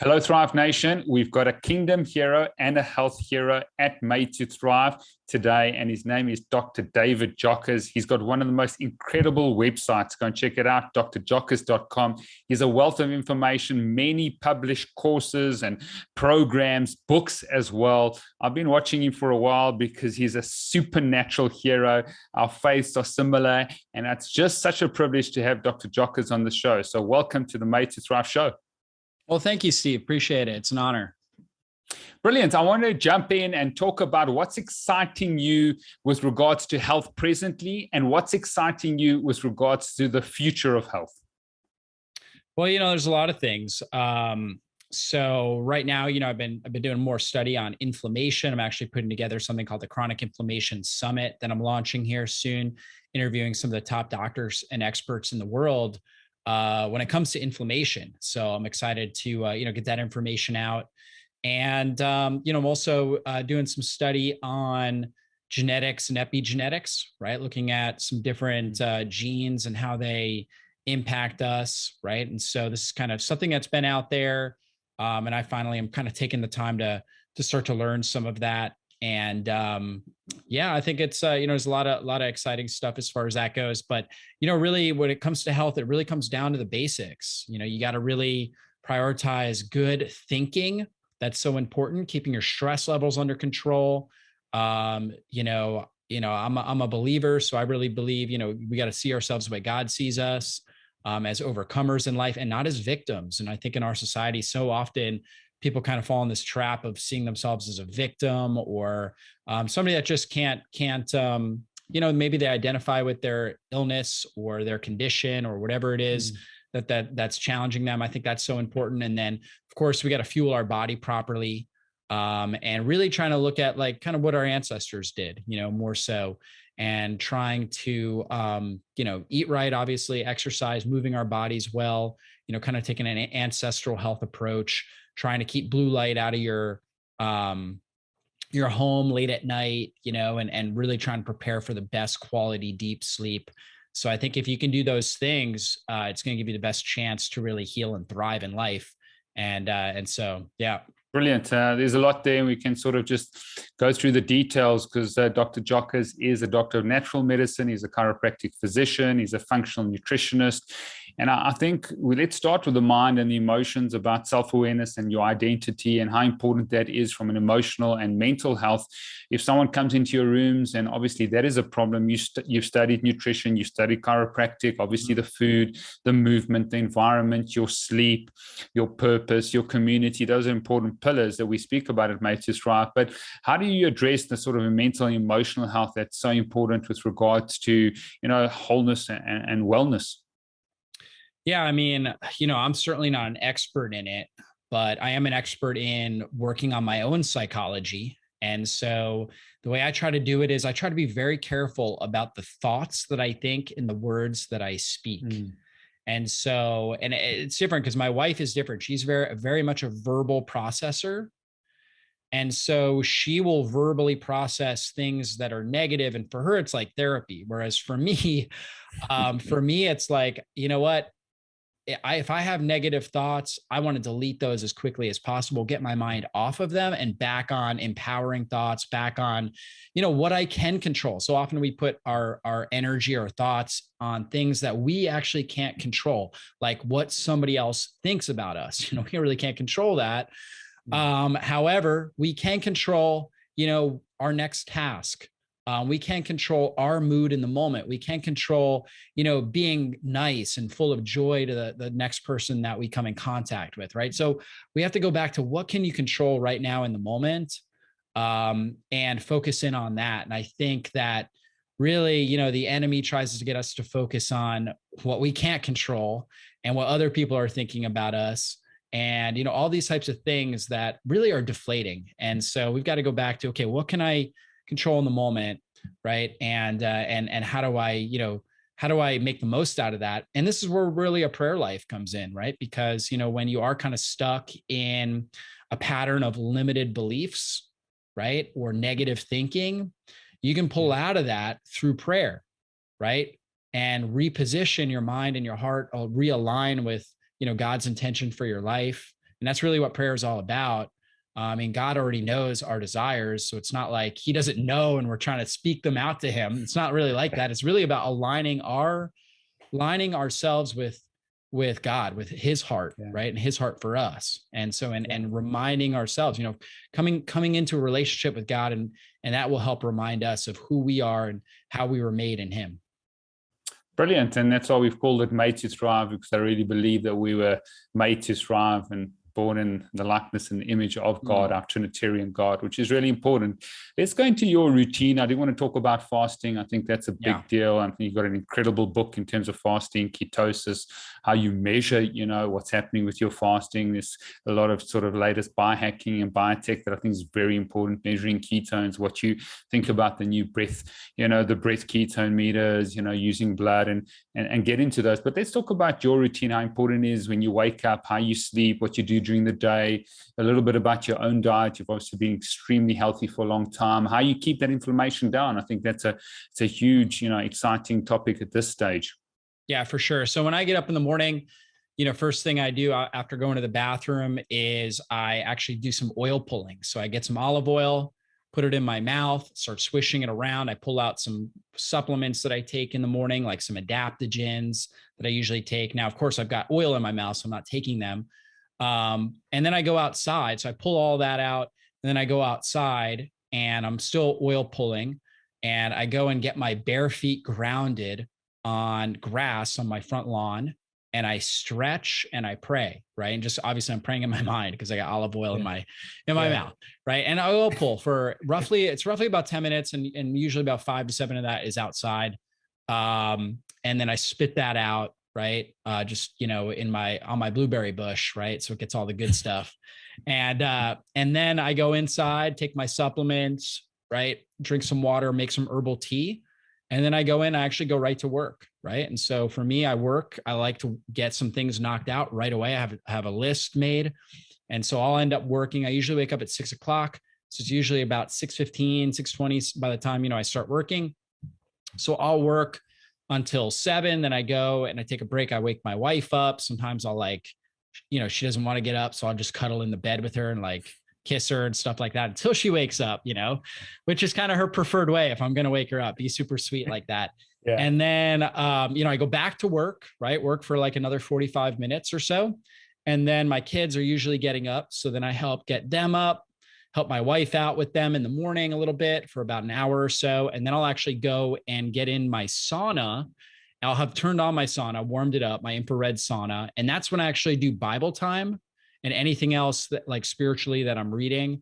Hello, Thrive Nation. We've got a kingdom hero and a health hero at Made to Thrive today, and his name is Dr. David Jockers. He's got one of the most incredible websites. Go and check it out, drjockers.com. He's a wealth of information, many published courses and programs, books as well. I've been watching him for a while because he's a supernatural hero. Our faiths are similar, and it's just such a privilege to have Dr. Jockers on the show. So welcome to the Made to Thrive show. Well, thank you, Steve. Appreciate it. It's an honor. Brilliant. I want to jump in and talk about what's exciting you with regards to health presently and what's exciting you with regards to the future of health. Well, there's a lot of things. So right now, I've been doing more study on inflammation. I'm actually putting together something called the Chronic Inflammation Summit that I'm launching here soon, interviewing some of the top doctors and experts in the world when it comes to inflammation. So I'm excited to, get that information out. And, I'm also doing some study on genetics and epigenetics, right? Looking at some different genes and how they impact us, right? And so this is kind of something that's been out there. And I finally am kind of taking the time to start to learn some of that. And I think it's, there's a lot of exciting stuff as far as that goes. But, really when it comes to health, it really comes down to the basics. You got to really prioritize good thinking. That's so important. Keeping your stress levels under control. I'm a believer. So I really believe, we got to see ourselves the way God sees us, as overcomers in life and not as victims. And I think in our society, so often people kind of fall in this trap of seeing themselves as a victim or somebody that just can't, maybe they identify with their illness or their condition or whatever it is that's challenging them. I think that's so important. And then of course we got to fuel our body properly and really trying to look at like kind of what our ancestors did, more so, and trying to, eat right, obviously exercise, moving our bodies well, kind of taking an ancestral health approach, trying to keep blue light out of your home late at night, and really trying to prepare for the best quality deep sleep. So I think if you can do those things, it's going to give you the best chance to really heal and thrive in life. And so, yeah. Brilliant. There's a lot there. We can sort of just go through the details because Dr. Jockers is a doctor of natural medicine. He's a chiropractic physician. He's a functional nutritionist. And I think let's start with the mind and the emotions about self-awareness and your identity and how important that is from an emotional and mental health. If someone comes into your rooms, and obviously that is a problem, you've studied nutrition, you studied chiropractic, obviously the food, the movement, the environment, your sleep, your purpose, your community, those are important pillars that we speak about at Made to Thrive. But how do you address the sort of mental and emotional health that's so important with regards to, wholeness and wellness? Yeah, I'm certainly not an expert in it, but I am an expert in working on my own psychology. And so the way I try to do it is I try to be very careful about the thoughts that I think and the words that I speak. And so, and it's different because my wife is different. She's very, very much a verbal processor. And so she will verbally process things that are negative. And for her, it's like therapy. Whereas for me, it's like, you know what? If I have negative thoughts, I want to delete those as quickly as possible, get my mind off of them and back on empowering thoughts, back on, what I can control. So often we put our energy, our thoughts on things that we actually can't control, like what somebody else thinks about us. We really can't control that. However, we can control, our next task. We can't control our mood in the moment. We can't control, being nice and full of joy to the next person that we come in contact with, right? So we have to go back to what can you control right now in the moment, and focus in on that. And I think that really, the enemy tries to get us to focus on what we can't control and what other people are thinking about us. And, all these types of things that really are deflating. And so we've got to go back to, okay, what can I control in the moment, right? And how do I make the most out of that? And this is where really a prayer life comes in, right? Because, when you are kind of stuck in a pattern of limited beliefs, right? Or negative thinking, you can pull out of that through prayer, right? And reposition your mind and your heart, realign with, God's intention for your life, And that's really what prayer is all about. I mean, God already knows our desires. So it's not like he doesn't know and we're trying to speak them out to him. It's not really like that. It's really about aligning ourselves with God, with his heart, right? And his heart for us. And so, and reminding ourselves, you know, coming into a relationship with God, and that will help remind us of who we are and how we were made in him. Brilliant. And that's why we've called it Made to Thrive, because I really believe that we were made to thrive and born in the likeness and image of God, our Trinitarian God, which is really important. Let's go into your routine. I do want to talk about fasting. I think that's a big deal. I think you've got an incredible book in terms of fasting, ketosis, how you measure, you know, what's happening with your fasting. There's a lot of sort of latest biohacking and biotech that I think is very important, measuring ketones, what you think about the new breath, you know, the breath ketone meters, you know, using blood and get into those. But let's talk about your routine, how important it is when you wake up, how you sleep, what you do during the day, a little bit about your own diet. You've obviously been extremely healthy for a long time, how you keep that inflammation down. I think it's a huge, you know, exciting topic at this stage. Yeah, for sure. So when I get up in the morning, you know, first thing I do after going to the bathroom is I actually do some oil pulling. So I get some olive oil, put it in my mouth, start swishing it around. I pull out some supplements that I take in the morning, like some adaptogens that I usually take. Now, of course, I've got oil in my mouth, so I'm not taking them. And then I go outside. So I pull all that out, and then I go outside and I'm still oil pulling, and I go and get my bare feet grounded on grass on my front lawn, and I stretch and I pray, right? And just obviously I'm praying in my mind because I got olive oil in my mouth, right? And I will pull for roughly about 10 minutes, and usually about 5 to 7 of that is outside. And then I spit that out, right? Just, you know, on my blueberry bush, right? So it gets all the good stuff. And then I go inside, take my supplements, right? Drink some water, make some herbal tea. And then I go in, I actually go right to work, right? And so for me, I like to get some things knocked out right away. I have a list made. And so I'll end up working. I usually wake up at 6 o'clock. So it's usually about 6:15, 6:20 by the time, you know, I start working. So I'll work until 7. Then I go and I take a break. I wake my wife up. Sometimes I'll, like, you know, she doesn't want to get up. So I'll just cuddle in the bed with her and like kiss her and stuff like that until she wakes up, you know, which is kind of her preferred way. If I'm going to wake her up, be super sweet like that. And then, you know, I go back to work, right? Work for like another 45 minutes or so. And then my kids are usually getting up. So then I help get them up, help my wife out with them in the morning a little bit for about an hour or so. And then I'll actually go and get in my sauna. I'll have turned on my sauna, warmed it up, my infrared sauna. And that's when I actually do Bible time. And anything else that, like, spiritually that I'm reading,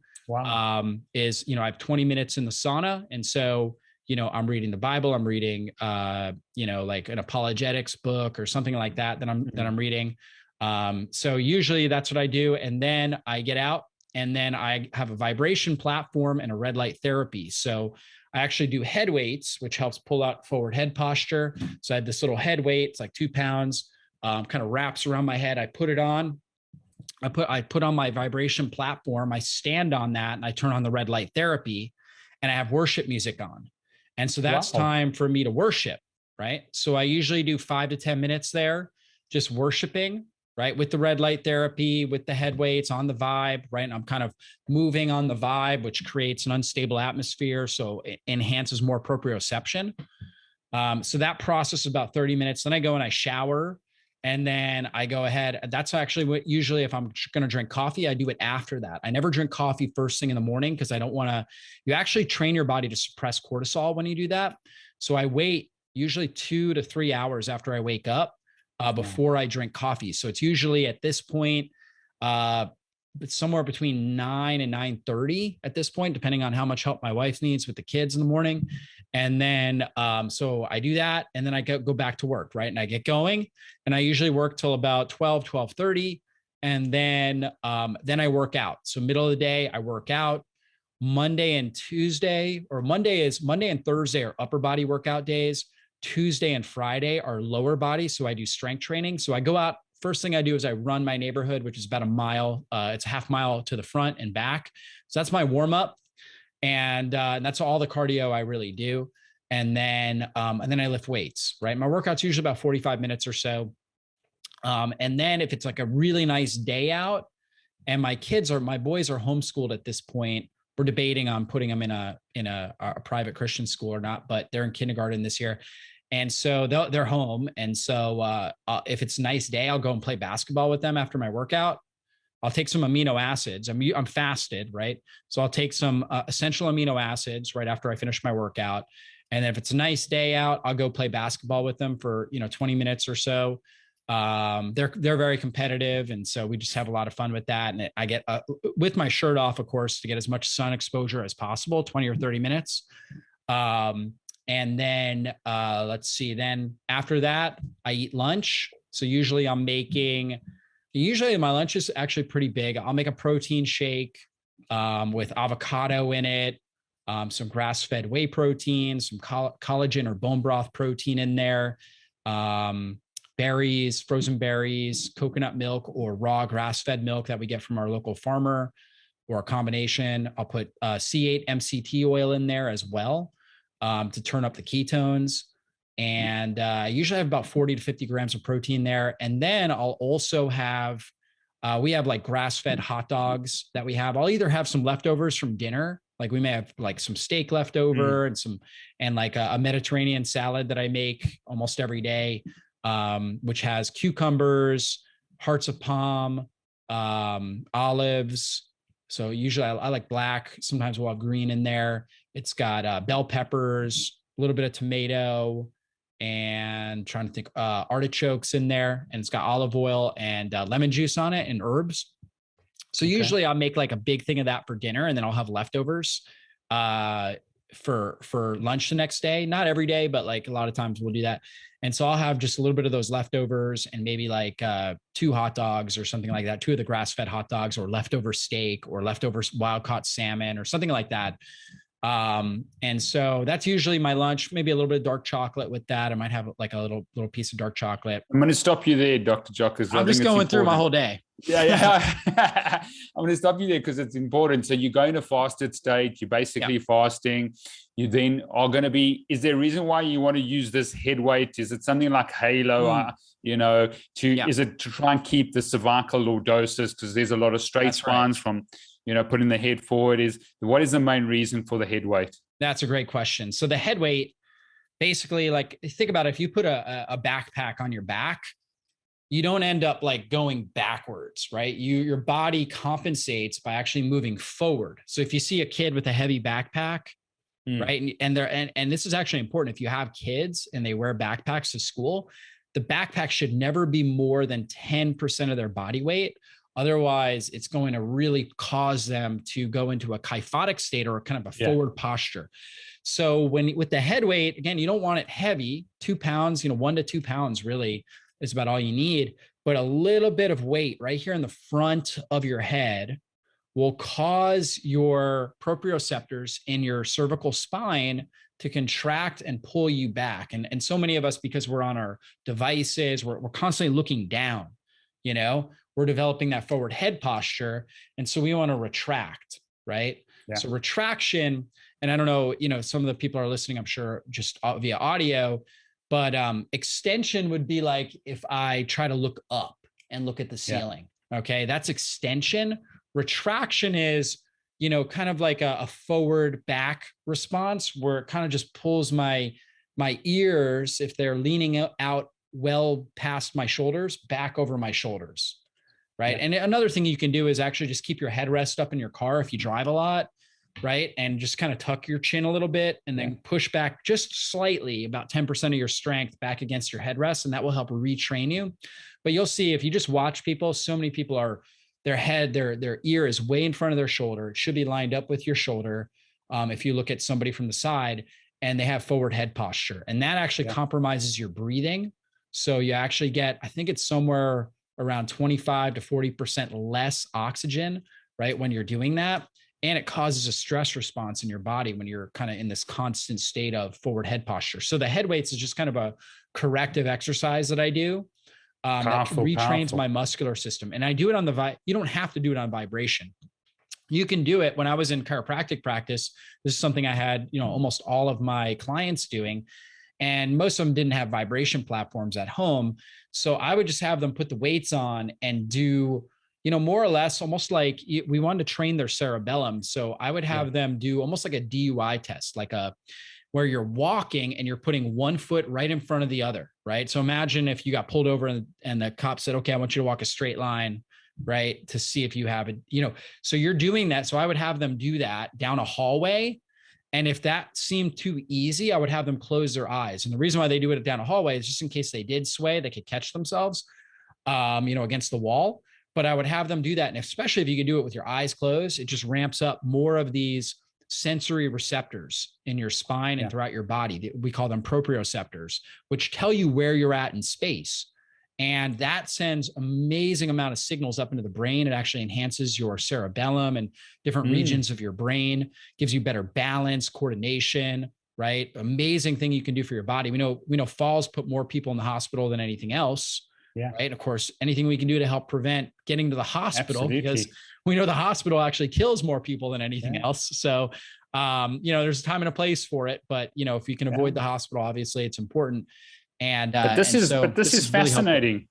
is, you know, I have 20 minutes in the sauna. And so, you know, I'm reading the Bible, I'm reading, you know, like an apologetics book or something like that I'm reading. So usually that's what I do. And then I get out, and then I have a vibration platform and a red light therapy. So I actually do head weights, which helps pull out forward head posture. So I have this little head weight, it's like 2 pounds, kind of wraps around my head. I put it on. I put on my vibration platform, I stand on that, and I turn on the red light therapy, and I have worship music on. And so that's time for me to worship, right? So I usually do 5 to 10 minutes there, just worshiping, right? With the red light therapy, with the head weights on the vibe, right? And I'm kind of moving on the vibe, which creates an unstable atmosphere. So it enhances more proprioception. So that process is about 30 minutes. Then I go and I shower. And then I go ahead. That's actually what usually, if I'm going to drink coffee, I do it after that. I never drink coffee first thing in the morning because I don't want to, you actually train your body to suppress cortisol when you do that. So I wait usually 2 to 3 hours after I wake up before I drink coffee. So it's usually at this point, it's somewhere between 9 and 9:30 at this point, depending on how much help my wife needs with the kids in the morning. And then, so I do that, and then I go back to work, right? And I get going, and I usually work till about 12:30. And then I work out. So middle of the day, I work out. Monday and Thursday are upper body workout days. Tuesday and Friday are lower body. So I do strength training. So I go out. First thing I do is I run my neighborhood, which is about a mile. It's a half mile to the front and back. So that's my warm up. And that's all the cardio I really do. And then I lift weights, right? My workout's usually about 45 minutes or so. And then if it's like a really nice day out, And my boys are homeschooled at this point. We're debating on putting them in a private Christian school or not, but they're in kindergarten this year. And so they're home. And so if it's a nice day, I'll go and play basketball with them after my workout. I'll take some amino acids. I'm fasted, right? So I'll take some essential amino acids right after I finish my workout. And then if it's a nice day out, I'll go play basketball with them for, 20 minutes or so. They're very competitive. And so we just have a lot of fun with that. And I get with my shirt off, of course, to get as much sun exposure as possible, 20 or 30 minutes. And then let's see, then after that, I eat lunch. So usually my lunch is actually pretty big. I'll make a protein shake with avocado in it, some grass-fed whey protein, some collagen or bone broth protein in there, berries, frozen berries, coconut milk, or raw grass-fed milk that we get from our local farmer, or a combination. I'll put C8 MCT oil in there as well to turn up the ketones. And I usually have about 40 to 50 grams of protein there. And then I'll also have, we have like grass-fed hot dogs that we have. I'll either have some leftovers from dinner, like we may have like some steak left over and like a Mediterranean salad that I make almost every day, which has cucumbers, hearts of palm, olives. So usually I like black. Sometimes we'll have green in there. It's got bell peppers, a little bit of tomato, and trying to think, artichokes in there, and it's got olive oil and lemon juice on it and herbs. So usually I'll make like a big thing of that for dinner, and then I'll have leftovers for lunch the next day. Not every day, but like a lot of times we'll do that. And so I'll have just a little bit of those leftovers and maybe like 2 hot dogs or something like that, 2 of the grass-fed hot dogs, or leftover steak, or leftover wild-caught salmon or something like that. And so that's usually my lunch, maybe a little bit of dark chocolate with that. I might have like a little piece of dark chocolate. I'm going to stop you there, Dr. Jockers. I'm just going through my whole day. Yeah. I'm going to stop you there because it's important. So you're going to fasted state. You're basically fasting. You then are going to be, is there a reason why you want to use this head weight? Is it something like Halo, is it to try and keep the cervical lordosis? Because there's a lot of straight spines from, putting the head forward. What is the main reason for the head weight? That's a great question. So the head weight, basically, like, think about it, if you put a backpack on your back, you don't end up like going backwards, right? Your body compensates by actually moving forward. So if you see a kid with a heavy backpack, right, and this is actually important, if you have kids and they wear backpacks to school, the backpack should never be more than 10% of their body weight. Otherwise, it's going to really cause them to go into a kyphotic state, or kind of a forward posture. So with the head weight, again, you don't want it heavy, 2 pounds, 1 to 2 pounds really is about all you need. But a little bit of weight right here in the front of your head will cause your proprioceptors in your cervical spine to contract and pull you back. And so many of us, because we're on our devices, we're constantly looking down, we're developing that forward head posture. And so we want to retract, right? Yeah. So retraction, and I don't know, some of the people are listening, I'm sure, just via audio, but extension would be like if I try to look up and look at the ceiling. Okay. That's extension. Retraction is, kind of like a forward back response, where it kind of just pulls my ears, if they're leaning out well past my shoulders, back over my shoulders. Right. Yeah. And another thing you can do is actually just keep your headrest up in your car if you drive a lot, right? And just kind of tuck your chin a little bit, and then push back just slightly, about 10% of your strength back against your headrest. And that will help retrain you. But you'll see, if you just watch people, so many people are, their ear is way in front of their shoulder. It should be lined up with your shoulder. If you look at somebody from the side, and they have forward head posture, and that actually compromises your breathing. So you actually get, I think it's somewhere around 25 to 40% less oxygen, right, when you're doing that. And it causes a stress response in your body when you're kind of in this constant state of forward head posture. So the head weights is just kind of a corrective exercise that I do that retrains my muscular system. And I do it you don't have to do it on vibration. You can do it. When I was in chiropractic practice, this is something I had, almost all of my clients doing. And most of them didn't have vibration platforms at home. So I would just have them put the weights on and do, more or less almost like we wanted to train their cerebellum. So I would have them do almost like a DUI test, where you're walking and you're putting one foot right in front of the other, right? So imagine if you got pulled over and the cop said, okay, I want you to walk a straight line, right? To see if you have it, so you're doing that. So I would have them do that down a hallway. And if that seemed too easy, I would have them close their eyes. And the reason why they do it down a hallway is just in case they did sway, they could catch themselves, against the wall. But I would have them do that. And especially if you can do it with your eyes closed, it just ramps up more of these sensory receptors in your spine and throughout your body. We call them proprioceptors, which tell you where you're at in space. And that sends amazing amount of signals up into the brain. It actually enhances your cerebellum and different regions of your brain, gives you better balance, coordination, right? Amazing thing you can do for your body. We know falls put more people in the hospital than anything else. Yeah. Right. And of course, anything we can do to help prevent getting to the hospital, because we know the hospital actually kills more people than anything else. So, there's a time and a place for it, but if you can avoid the hospital, obviously it's important. And, this is fascinating. Really,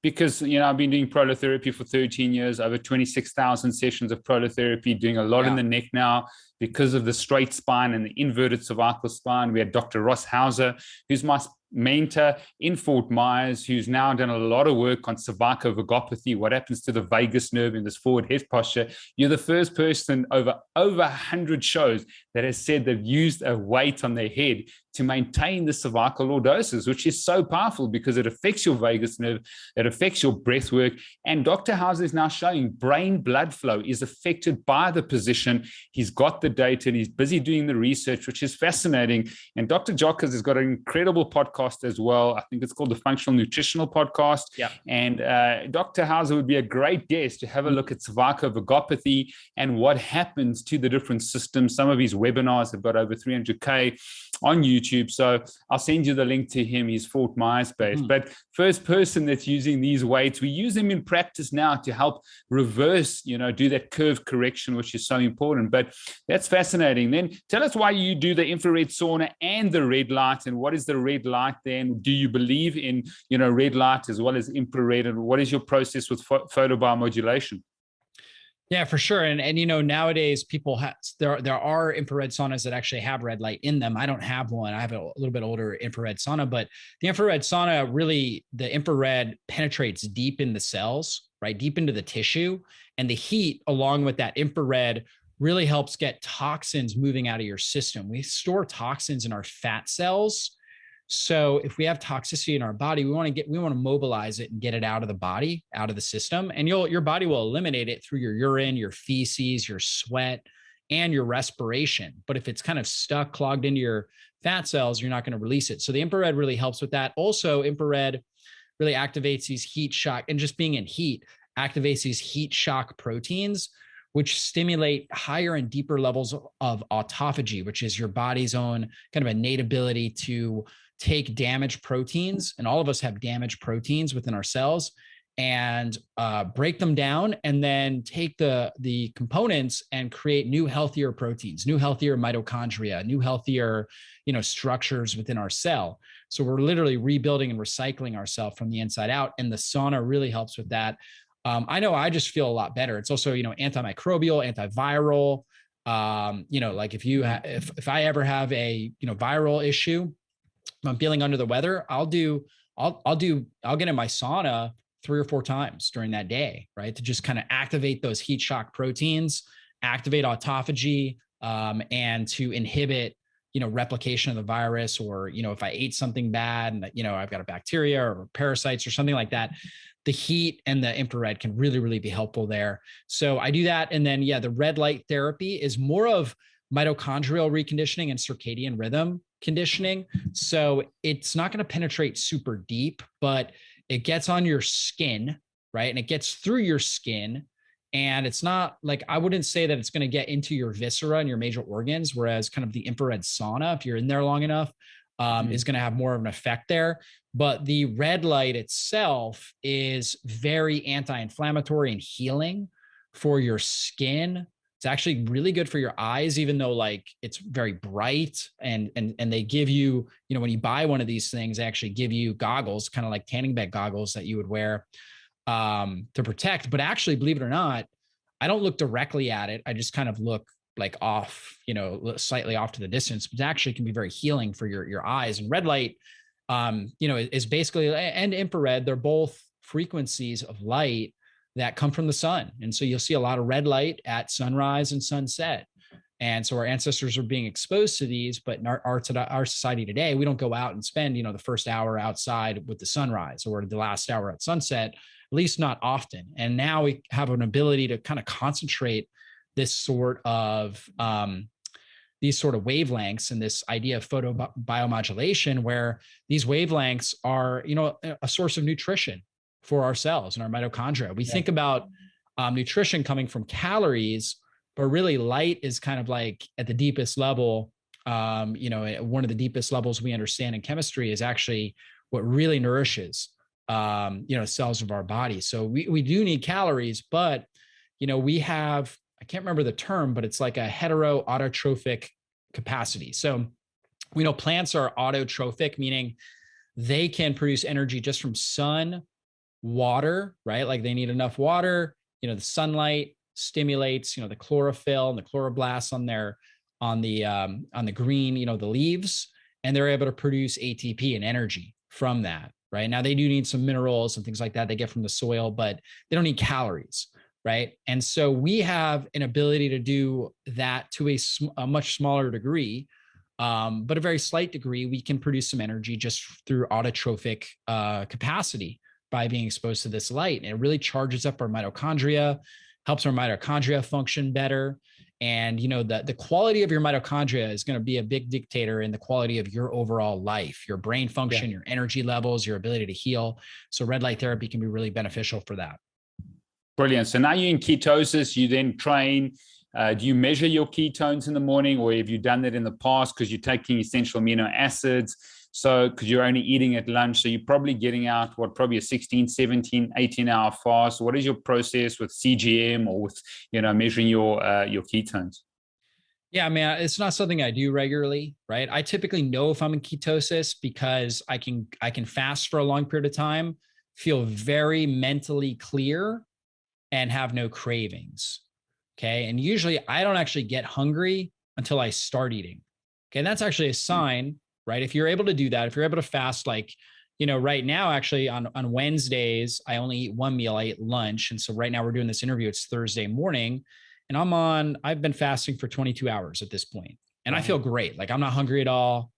because, I've been doing prolotherapy for 13 years, over 26,000 sessions of prolotherapy, doing a lot in the neck now because of the straight spine and the inverted cervical spine. We had Dr. Ross Hauser, who's my mentor in Fort Myers, who's now done a lot of work on cervicovagopathy, what happens to the vagus nerve in this forward head posture. You're the first person over 100 shows that has said they've used a weight on their head to maintain the cervical lordosis, which is so powerful because it affects your vagus nerve, it affects your breath work. And Dr. Hauser is now showing brain blood flow is affected by the position. He's got the data and he's busy doing the research, which is fascinating. And Dr. Jockers has got an incredible podcast as well. I think it's called the Functional Nutritional Podcast. Yeah. And Dr. Hauser would be a great guest to have a look at cervicovagopathy and what happens to the different systems. Some of his webinars have got over 300K on YouTube. So I'll send you the link to him. He's Fort Myers based. But first person that's using these weights, we use them in practice now to help reverse, do that curve correction, which is so important. But that's fascinating. Then tell us why you do the infrared sauna and the red light, and what is the red light then? Do you believe in, red light as well as infrared, and what is your process with photobiomodulation? Yeah, for sure. And nowadays people there are infrared saunas that actually have red light in them. I don't have one. I have a little bit older infrared sauna, but the infrared sauna really, the infrared penetrates deep in the cells, right? Deep into the tissue. And the heat along with that infrared really helps get toxins moving out of your system. We store toxins in our fat cells. So if we have toxicity in our body, we want to mobilize it and get it out of the body, out of the system. And your body will eliminate it through your urine, your feces, your sweat, and your respiration. But if it's kind of stuck, clogged into your fat cells, you're not going to release it. So the infrared really helps with that. Also, infrared really activates these heat shock, and just being in heat activates these heat shock proteins, which stimulate higher and deeper levels of autophagy, which is your body's own kind of innate ability to take damaged proteins, and all of us have damaged proteins within our cells, and break them down, and then take the components and create new, healthier proteins, new, healthier mitochondria, new, healthier, structures within our cell. So we're literally rebuilding and recycling ourselves from the inside out. And the sauna really helps with that. I know I just feel a lot better. It's also, antimicrobial, antiviral. Like if I ever have a, viral issue, if I'm feeling under the weather, I'll get in my sauna 3 or 4 times during that day, right? To just kind of activate those heat shock proteins, activate autophagy, and to inhibit, replication of the virus, or, if I ate something bad and, I've got a bacteria or parasites or something like that, the heat and the infrared can really, really be helpful there. So I do that. And then, the red light therapy is more of mitochondrial reconditioning and circadian rhythm conditioning. So it's not going to penetrate super deep, but it gets on your skin, right? And it gets through your skin. And it's not like, I wouldn't say that it's going to get into your viscera and your major organs, whereas kind of the infrared sauna, if you're in there long enough, is going to have more of an effect there. But the red light itself is very anti-inflammatory and healing for your skin. It's actually really good for your eyes, even though like it's very bright, and they give you, when you buy one of these things, they actually give you goggles, kind of like tanning bed goggles that you would wear. to protect. But actually, believe it or not, I don't look directly at it. I just kind of look like off, slightly off to the distance, but actually can be very healing for your eyes. And red light, is basically, and infrared, they're both frequencies of light that come from the sun. And so you'll see a lot of red light at sunrise and sunset. And so our ancestors are being exposed to these, but in our society today, we don't go out and spend, the first hour outside with the sunrise or the last hour at sunset, at least not often. And now we have an ability to kind of concentrate this sort of, these sort of wavelengths and this idea of photobiomodulation, where these wavelengths are, a source of nutrition for our cells and our mitochondria. We think about nutrition coming from calories, but really light is kind of like at the deepest level, one of the deepest levels we understand in chemistry is actually what really nourishes, cells of our body. So we do need calories, but, we have, I can't remember the term, but it's like a heteroautotrophic capacity. So we know plants are autotrophic, meaning they can produce energy just from sun, water, right? Like they need enough water, the sunlight stimulates, the chlorophyll and the chloroplasts on the green, the leaves, and they're able to produce ATP and energy from that, right? Now they do need some minerals and things like that they get from the soil, but they don't need calories, right? And so we have an ability to do that to a much smaller degree, but a very slight degree. We can produce some energy just through autotrophic capacity by being exposed to this light. And it really charges up our mitochondria, helps our mitochondria function better. And, the quality of your mitochondria is going to be a big dictator in the quality of your overall life, your brain function, your energy levels, your ability to heal. So red light therapy can be really beneficial for that. Brilliant. So now you're in ketosis, you then train. Do you measure your ketones in the morning, or have you done that in the past because you're taking essential amino acids? So because you're only eating at lunch, so you're probably getting out, probably a 16, 17, 18-hour fast. What is your process with CGM or with, measuring your ketones? Yeah, I mean, it's not something I do regularly, right? I typically know if I'm in ketosis because I can fast for a long period of time, feel very mentally clear, and have no cravings. Okay. And usually I don't actually get hungry until I start eating. Okay. And that's actually a sign, right? If you're able to do that, if you're able to fast, like, right now, actually on Wednesdays, I only eat one meal, I eat lunch. And so right now we're doing this interview, it's Thursday morning, and I've been fasting for 22 hours at this point, and I feel great. Like I'm not hungry at all,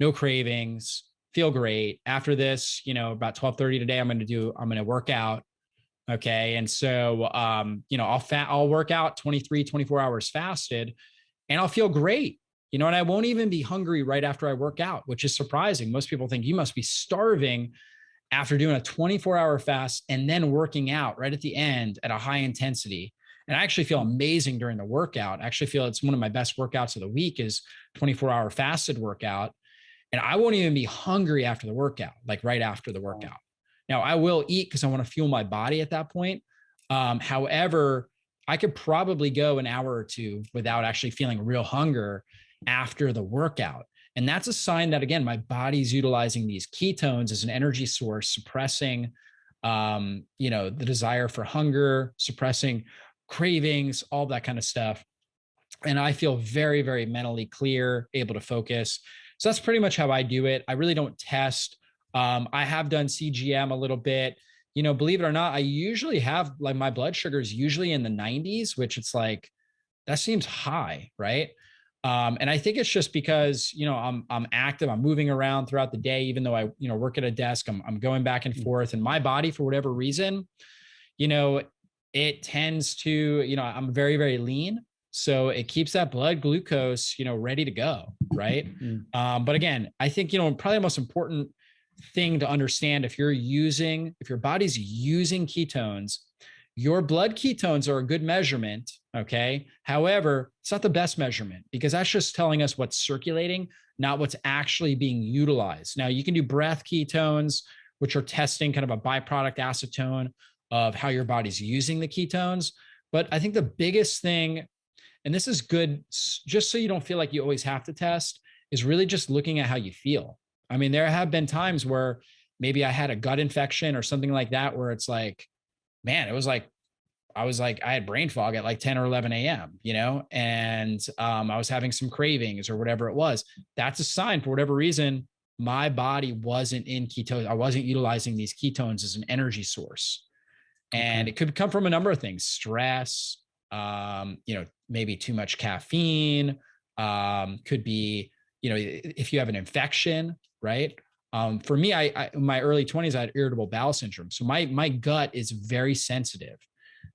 no cravings, feel great. After this, about 12:30 today, I'm going to work out. Okay. And so, I'll work out 23, 24 hours fasted, and I'll feel great, and I won't even be hungry right after I work out, which is surprising. Most people think you must be starving after doing a 24-hour fast and then working out right at the end at a high intensity. And I actually feel amazing during the workout. I actually feel it's one of my best workouts of the week is 24-hour fasted workout. And I won't even be hungry after the workout, like right after the workout. Now, I will eat because I want to fuel my body at that point. However, I could probably go an hour or two without actually feeling real hunger after the workout. And that's a sign that, again, my body's utilizing these ketones as an energy source, suppressing, the desire for hunger, suppressing cravings, all that kind of stuff. And I feel very, very mentally clear, able to focus. So that's pretty much how I do it. I really don't test. I have done CGM a little bit, believe it or not, I usually have like my blood sugar is usually in the 90s, which it's like, that seems high. Right. And I think it's just because, I'm active, I'm moving around throughout the day, even though I, work at a desk, I'm going back and forth, and my body, for whatever reason, it tends to, I'm very, very lean. So it keeps that blood glucose, ready to go. Right. But again, I think, probably the most important thing to understand, if your body's using ketones, your blood ketones are a good measurement. Okay. However, it's not the best measurement, because that's just telling us what's circulating, not what's actually being utilized. Now you can do breath ketones, which are testing kind of a byproduct acetone of how your body's using the ketones. But I think the biggest thing, and this is good, just so you don't feel like you always have to test, is really just looking at how you feel. I mean, there have been times where maybe I had a gut infection or something like that, where it's like, man, it was like, I had brain fog at like 10 or 11 a.m., and I was having some cravings or whatever it was. That's a sign, for whatever reason, my body wasn't in ketones. I wasn't utilizing these ketones as an energy source. And it could come from a number of things: stress, maybe too much caffeine, could be, if you have an infection, right? For me, I in my early 20s, I had irritable bowel syndrome. So my gut is very sensitive.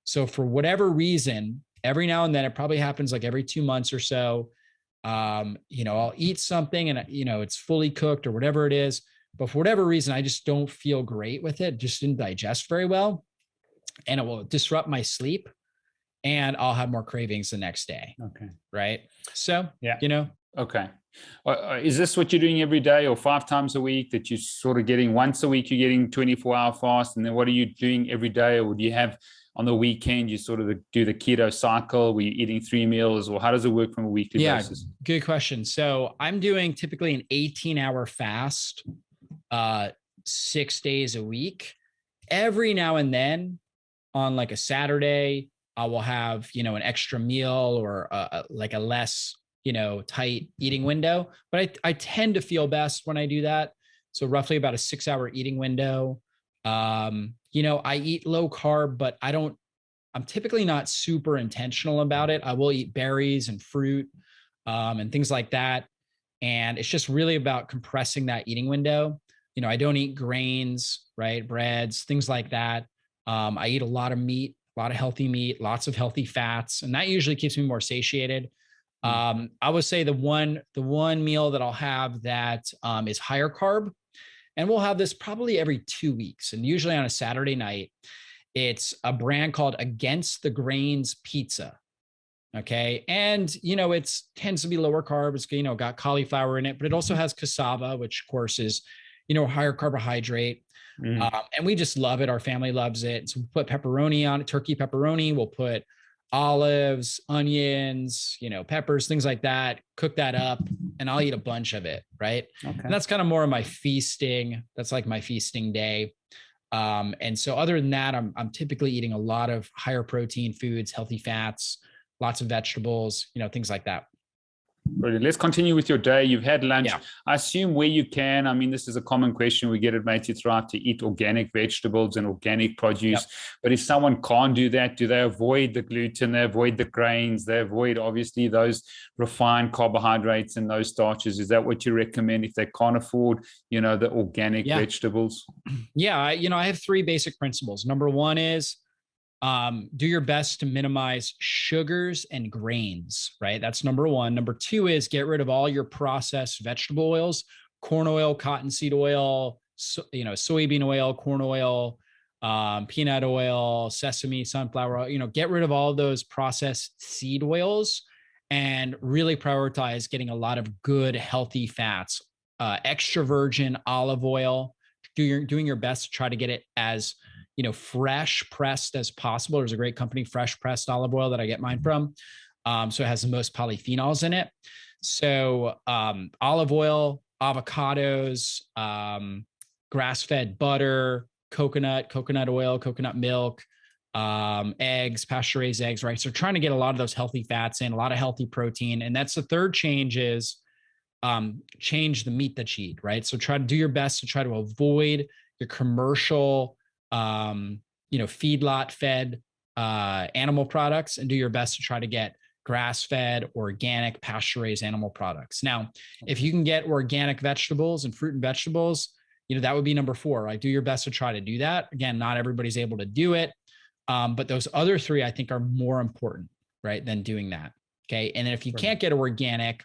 So for whatever reason, every now and then, it probably happens like every 2 months or so, I'll eat something and, it's fully cooked or whatever it is. But for whatever reason, I just don't feel great with it. Just didn't digest very well. And it will disrupt my sleep, and I'll have more cravings the next day. Okay. Right. So, yeah. Okay. Is this what you're doing every day or 5 times a week, that you're sort of getting once a week, you're getting 24-hour fast? And then what are you doing every day? Or do you have on the weekend, you sort of do the keto cycle where you're eating 3 meals, or how does it work from a weekly basis? Good question. So I'm doing typically an 18-hour fast, 6 days a week. Every now and then on like a Saturday, I will have, an extra meal or like a less, tight eating window, but I tend to feel best when I do that. So roughly about a 6-hour eating window. I eat low carb, but I'm typically not super intentional about it. I will eat berries and fruit, and things like that. And it's just really about compressing that eating window. I don't eat grains, right? Breads, things like that. I eat a lot of meat, a lot of healthy meat, lots of healthy fats, and that usually keeps me more satiated. I would say the one meal that I'll have that is higher carb, and we'll have this probably every 2 weeks, and usually on a Saturday night. It's a brand called Against the Grains Pizza. Okay. And, it tends to be lower carb. It's, got cauliflower in it, but it also has cassava, which of course is, higher carbohydrate. And we just love it. Our family loves it. So we put pepperoni on it, turkey pepperoni. We'll put olives, onions, peppers, things like that, cook that up, and I'll eat a bunch of it. Right. Okay. And that's kind of more of my feasting. That's like my feasting day. And so other than that, I'm typically eating a lot of higher protein foods, healthy fats, lots of vegetables, things like that. Brilliant. Let's continue with your day. You've had lunch. Yeah. I assume where you can, this is a common question we get at Mate Thrive, to eat organic vegetables and organic produce. Yep. But if someone can't do that, do they avoid the gluten, they avoid the grains, they avoid obviously those refined carbohydrates and those starches? Is that what you recommend if they can't afford, the organic vegetables? Yeah. I have 3 basic principles. Number 1 is, do your best to minimize sugars and grains, right? That's number 1. Number 2 is get rid of all your processed vegetable oils, corn oil, cottonseed oil, soybean oil, corn oil, peanut oil, sesame, sunflower oil, get rid of all of those processed seed oils and really prioritize getting a lot of good, healthy fats, extra virgin olive oil, doing your best to try to get it as fresh pressed as possible. There's a great company, Fresh Pressed Olive Oil, that I get mine from. So it has the most polyphenols in it. So olive oil, avocados, grass-fed butter, coconut oil, coconut milk, eggs, pasture-raised eggs, right? So trying to get a lot of those healthy fats in, a lot of healthy protein. And that's the third change is change the meat that you eat, right? So try to do your best to try to avoid your commercial feedlot fed animal products, and do your best to try to get grass-fed, organic, pasture-raised animal products. Now, if you can get organic vegetables and fruit and vegetables, that would be number 4. Right? Do your best to try to do that. Again, not everybody's able to do it, but those other 3 I think are more important, right, than doing that. Okay, and then if you can't get organic,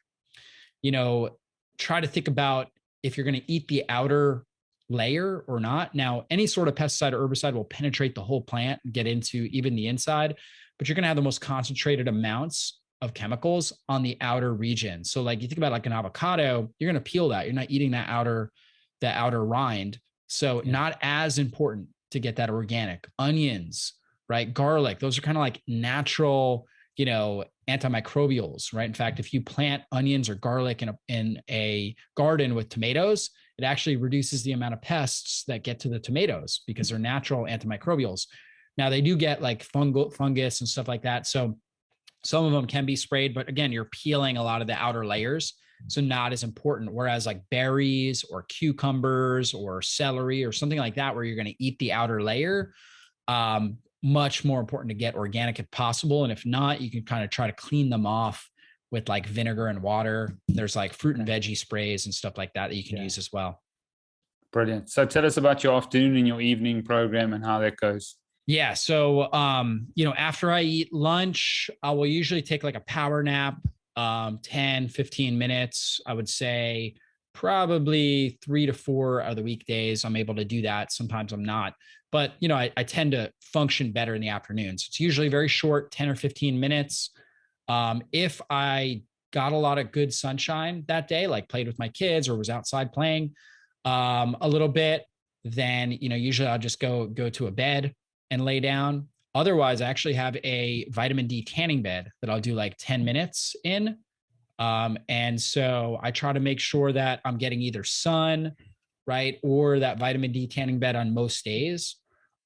try to think about if you're going to eat the outer layer or not. Now, any sort of pesticide or herbicide will penetrate the whole plant and get into even the inside, but you're going to have the most concentrated amounts of chemicals on the outer region. So like you think about like an avocado, you're going to peel that. You're not eating that outer rind. So not as important to get that organic. Onions, right? Garlic, those are kind of like natural, antimicrobials, right? In fact, if you plant onions or garlic in a garden with tomatoes, it actually reduces the amount of pests that get to the tomatoes because they're natural antimicrobials. Now they do get like fungus and stuff like that. So some of them can be sprayed, but again, you're peeling a lot of the outer layers. So not as important. Whereas like berries or cucumbers or celery or something like that, where you're going to eat the outer layer, much more important to get organic if possible. And if not, you can kind of try to clean them off with like vinegar and water. There's like fruit and veggie sprays and stuff like that that you can use as well. Brilliant. So tell us about your afternoon and your evening program and how that goes. Yeah. So, after I eat lunch, I will usually take like a power nap, 10, 15 minutes. I would say probably 3 to 4 of the weekdays I'm able to do that. Sometimes I'm not, but I tend to function better in the afternoons. It's usually very short, 10 or 15 minutes. If I got a lot of good sunshine that day, like played with my kids or was outside playing, a little bit, then, usually I'll just go to a bed and lay down. Otherwise, I actually have a vitamin D tanning bed that I'll do like 10 minutes in. And so I try to make sure that I'm getting either sun, right, or that vitamin D tanning bed on most days,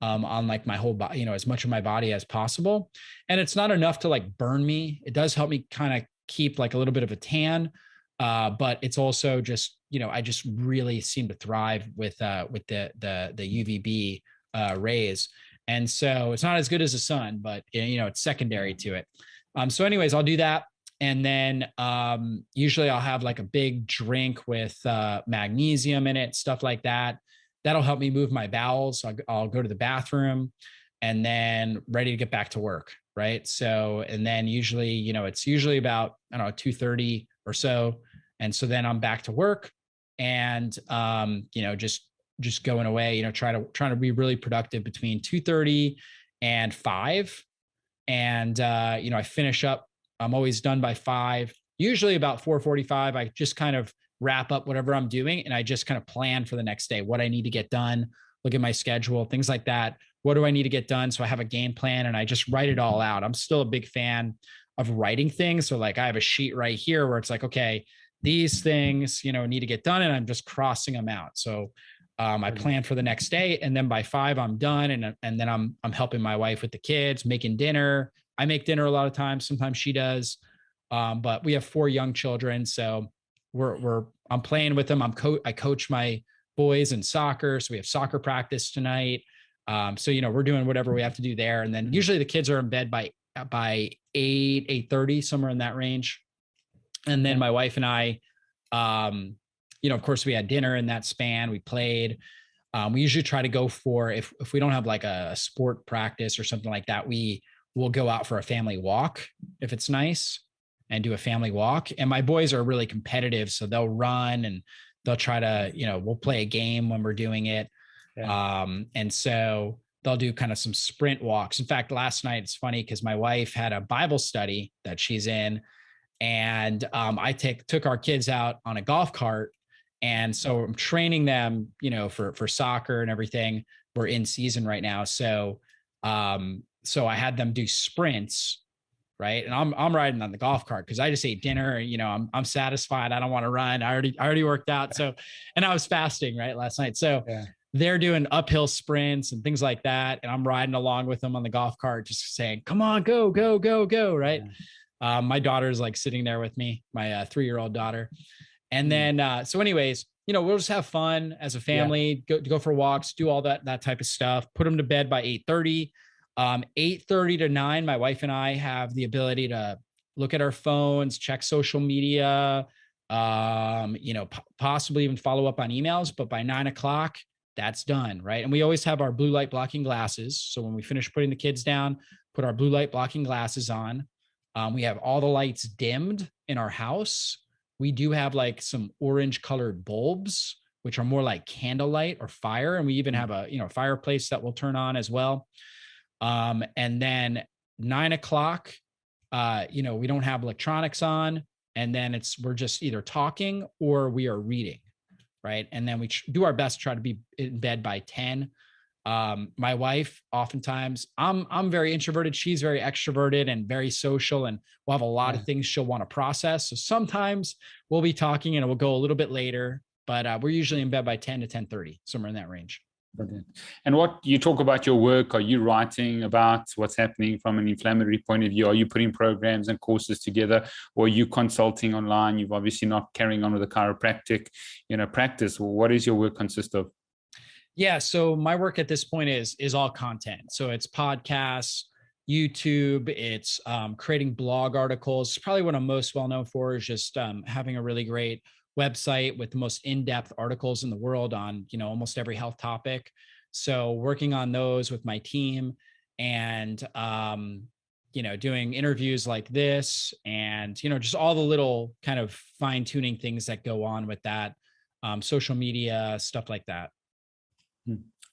on like my whole body, as much of my body as possible. And it's not enough to like burn me. It does help me kind of keep like a little bit of a tan. But it's also just, I just really seem to thrive with the UVB rays. And so it's not as good as the sun, but it's secondary to it. So anyways, I'll do that. And then usually I'll have like a big drink with magnesium in it, stuff like that. That'll help me move my bowels. So I'll go to the bathroom and then ready to get back to work. Right. So, and then usually, it's usually about, 2:30 or so. And so then I'm back to work and, just going away, trying to be really productive between 2:30 and 5. And, I finish up, I'm always done by 5, usually about 4:45. I just kind of wrap up whatever I'm doing. And I just kind of plan for the next day, what I need to get done, look at my schedule, things like that. What do I need to get done? So I have a game plan and I just write it all out. I'm still a big fan of writing things. So like I have a sheet right here where it's like, okay, these things, need to get done, and I'm just crossing them out. So I plan for the next day, and then by 5 I'm done. And then I'm helping my wife with the kids, making dinner. I make dinner a lot of times. Sometimes she does. But we have 4 young children. So I'm playing with them. I coach my boys in soccer. So we have soccer practice tonight. So, we're doing whatever we have to do there. And then usually the kids are in bed by 8:30, somewhere in that range. And then my wife and I, of course we had dinner in that span, we played. We usually try to go for, if we don't have like a sport practice or something like that, we will go out for a family walk if it's nice, and do a family walk. And my boys are really competitive. So they'll run and they'll try to, we'll play a game when we're doing it. Yeah. And so they'll do kind of some sprint walks. In fact, last night, it's funny because my wife had a Bible study that she's in, and I took our kids out on a golf cart. And so I'm training them, for soccer and everything. We're in season right now. So I had them do sprints, right? And I'm riding on the golf cart because I just ate dinner. I'm satisfied. I don't want to run. I already worked out. So, and I was fasting right last night. So yeah. They're doing uphill sprints and things like that, and I'm riding along with them on the golf cart, just saying, "Come on, go, go, go, go!" Right? Yeah. My daughter's like sitting there with me, my 3-year-old daughter. And then, so anyways, we'll just have fun as a family, go for walks, do all that type of stuff, put them to bed by 8:30. 8:30 to 9, my wife and I have the ability to look at our phones, check social media, possibly even follow up on emails. But by 9:00, that's done, right? And we always have our blue light blocking glasses. So when we finish putting the kids down, put our blue light blocking glasses on. We have all the lights dimmed in our house. We do have like some orange colored bulbs, which are more like candlelight or fire. And we even have a, fireplace that will turn on as well. And then 9:00, we don't have electronics on. And then we're just either talking or we are reading. Right. And then we do our best to try to be in bed by 10. My wife, oftentimes I'm very introverted. She's very extroverted and very social, and we'll have a lot of things she'll want to process. So sometimes we'll be talking and we'll go a little bit later, but we're usually in bed by 10 to 10:30, somewhere in that range. Brilliant. And what you talk about your work, are you writing about what's happening from an inflammatory point of view? Are you putting programs and courses together, or are you consulting online? You've obviously not carrying on with the chiropractic, practice. Well, what does your work consist of? Yeah. So my work at this point is all content. So it's podcasts, YouTube, it's creating blog articles. Probably what I'm most well known for is just having a really great website with the most in-depth articles in the world on, almost every health topic. So working on those with my team and, doing interviews like this and, just all the little kind of fine tuning things that go on with that, social media, stuff like that.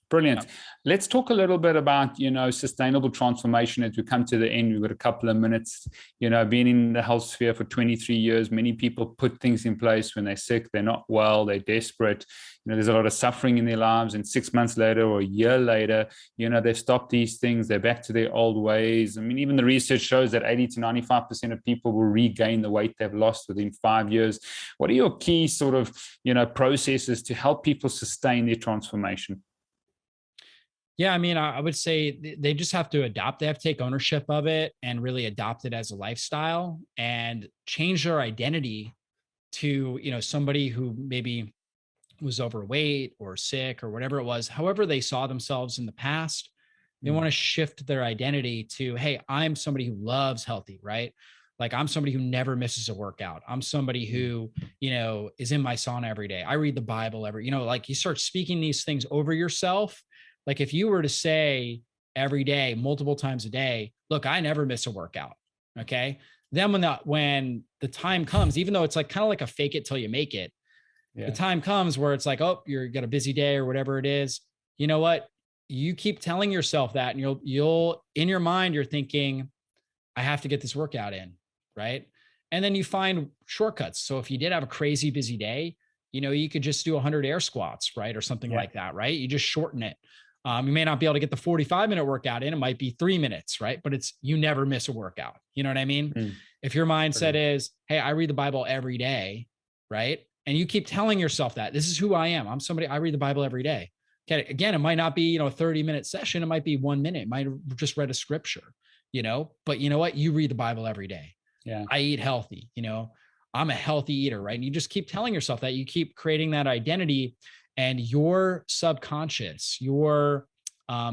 Brilliant. Let's talk a little bit about, sustainable transformation as we come to the end. We've got a couple of minutes. Being in the health sphere for 23 years, many people put things in place when they're sick, they're not well, they're desperate. There's a lot of suffering in their lives, and 6 months later or a year later, they've stopped these things. They're back to their old ways. I mean, even the research shows that 80 to 95% of people will regain the weight they've lost within 5 years. What are your key sort of, processes to help people sustain their transformation? Yeah, I mean, I would say they just have to adopt. They have to take ownership of it and really adopt it as a lifestyle and change their identity to, somebody who maybe was overweight or sick or whatever it was, however they saw themselves in the past. They want to shift their identity to, hey, I'm somebody who loves healthy, right? Like I'm somebody who never misses a workout. I'm somebody who, is in my sauna every day. I read the Bible like you start speaking these things over yourself. Like if you were to say every day, multiple times a day, look, I never miss a workout. Okay. Then when the time comes, even though it's like kind of like a fake it till you make it, the time comes where it's like, oh, you're got a busy day or whatever it is. You know what? You keep telling yourself that, and you'll in your mind, you're thinking, I have to get this workout in. Right. And then you find shortcuts. So if you did have a crazy busy day, you could just do 100 air squats, right? Or something like that. Right. You just shorten it. You may not be able to get the 45-minute workout in. It might be 3 minutes, right? But you never miss a workout. You know what I mean? If your mindset is, hey, I read the Bible every day, right? And you keep telling yourself that this is who I am. I'm somebody, I read the Bible every day. Okay. Again, it might not be, a 30-minute session. It might be 1 minute. It might have just read a scripture, but you know what? You read the Bible every day. Yeah. I eat healthy, I'm a healthy eater, right? And you just keep telling yourself that. You keep creating that identity. And your subconscious, your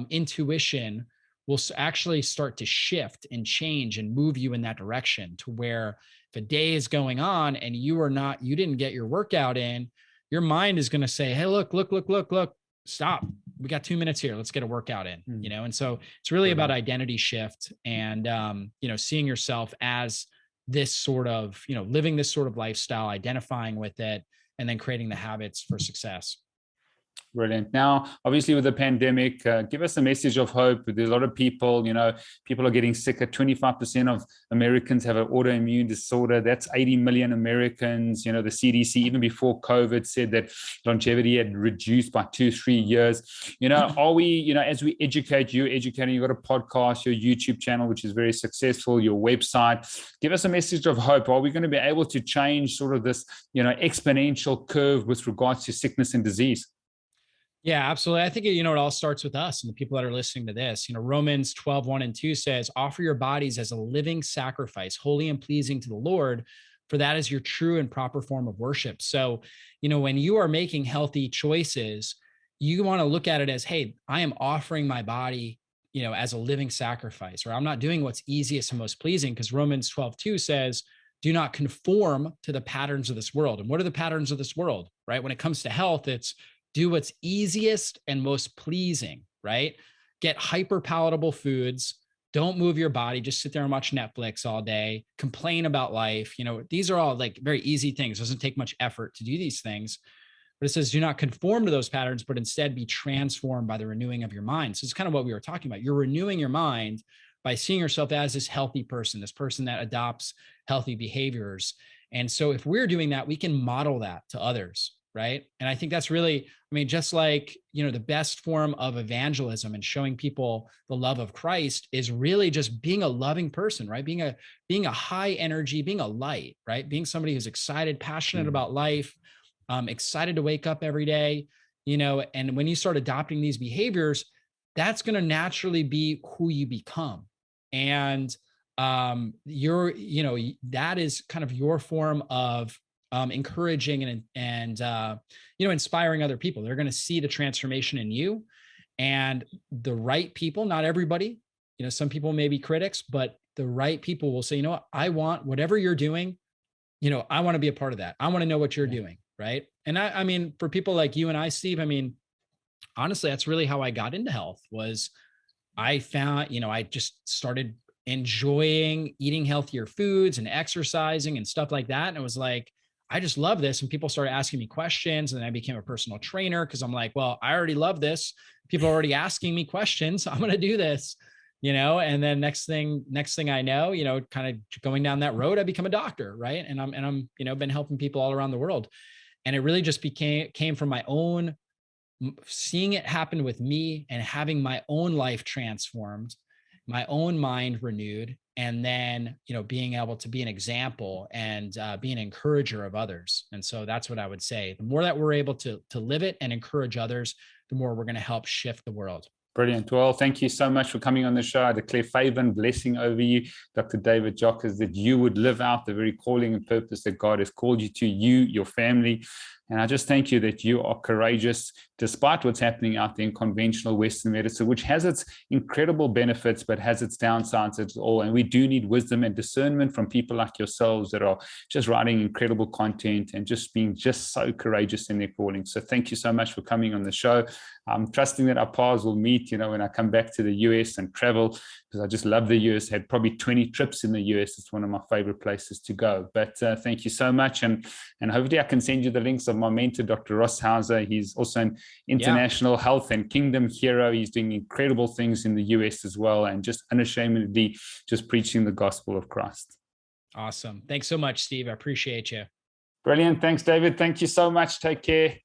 intuition will actually start to shift and change and move you in that direction to where if a day is going on and you didn't get your workout in, your mind is going to say, hey, look, stop. We got 2 minutes here. Let's get a workout in, And so it's really about identity shift and, seeing yourself as this sort of, living this sort of lifestyle, identifying with it, and then creating the habits for success. Brilliant. Now, obviously, with the pandemic, give us a message of hope. There's a lot of people, people are getting sicker. 25% of Americans have an autoimmune disorder. That's 80 million Americans. The CDC, even before COVID, said that longevity had reduced by 2-3 years. Are we, as we educate, you're educating, you've got a podcast, your YouTube channel, which is very successful, your website. Give us a message of hope. Are we going to be able to change sort of this, exponential curve with regards to sickness and disease? Yeah, absolutely. I think, it all starts with us and the people that are listening to this. Romans 12:1-2 says, offer your bodies as a living sacrifice, holy and pleasing to the Lord, for that is your true and proper form of worship. So, when you are making healthy choices, you want to look at it as, hey, I am offering my body, as a living sacrifice, or I'm not doing what's easiest and most pleasing, because Romans 12:2 says, do not conform to the patterns of this world. And what are the patterns of this world, right? When it comes to health, it's do what's easiest and most pleasing, right? Get hyper palatable foods. Don't move your body. Just sit there and watch Netflix all day. Complain about life. These are all like very easy things. It doesn't take much effort to do these things. But it says, do not conform to those patterns, but instead be transformed by the renewing of your mind. So it's kind of what we were talking about. You're renewing your mind by seeing yourself as this healthy person, this person that adopts healthy behaviors. And so if we're doing that, we can model that to others. Right. And I think that's really, just like, the best form of evangelism and showing people the love of Christ is really just being a loving person, right? Being a high energy, being a light, right? Being somebody who's excited, passionate about life, excited to wake up every day. and when you start adopting these behaviors, that's going to naturally be who you become. And that is kind of your form of encouraging and inspiring other people. They're going to see the transformation in you, and the right people, not everybody, some people may be critics, but the right people will say, you know what, I want whatever you're doing, I want to be a part of that. I want to know what you're doing. Right. And I mean, for people like you and I, Steve, I mean, honestly, that's really how I got into health. Was I found, I just started enjoying eating healthier foods and exercising and stuff like that. And it was like, I just love this. And people started asking me questions, and then I became a personal trainer because I'm like, well, I already love this. People are already asking me questions. I'm going to do this, and then next thing I know, kind of going down that road, I become a doctor. Right. And I'm, been helping people all around the world. And it really just came from my own, seeing it happen with me and having my own life transformed, my own mind renewed, and then, being able to be an example and be an encourager of others. And so that's what I would say. The more that we're able to live it and encourage others, the more we're going to help shift the world. Brilliant. Well, thank you so much for coming on the show. I declare favor and blessing over you, Dr. David Jockers, that you would live out the very calling and purpose that God has called you to, you, your family. And I just thank you that you are courageous despite what's happening out there in conventional Western medicine, which has its incredible benefits, but has its downsides as all. And we do need wisdom and discernment from people like yourselves that are just writing incredible content and just being just so courageous in their calling. So thank you so much for coming on the show. I'm trusting that our paths will meet, when I come back to the US and travel, because I just love the US. Had probably 20 trips in the US. It's one of my favorite places to go. But thank you so much. And hopefully I can send you the links of my mentor, Dr. Ross Hauser. He's also an international health and kingdom hero. He's doing incredible things in the US as well, and just unashamedly just preaching the gospel of Christ. Awesome. Thanks so much, Steve. I appreciate you. Brilliant. Thanks, David. Thank you so much. Take care.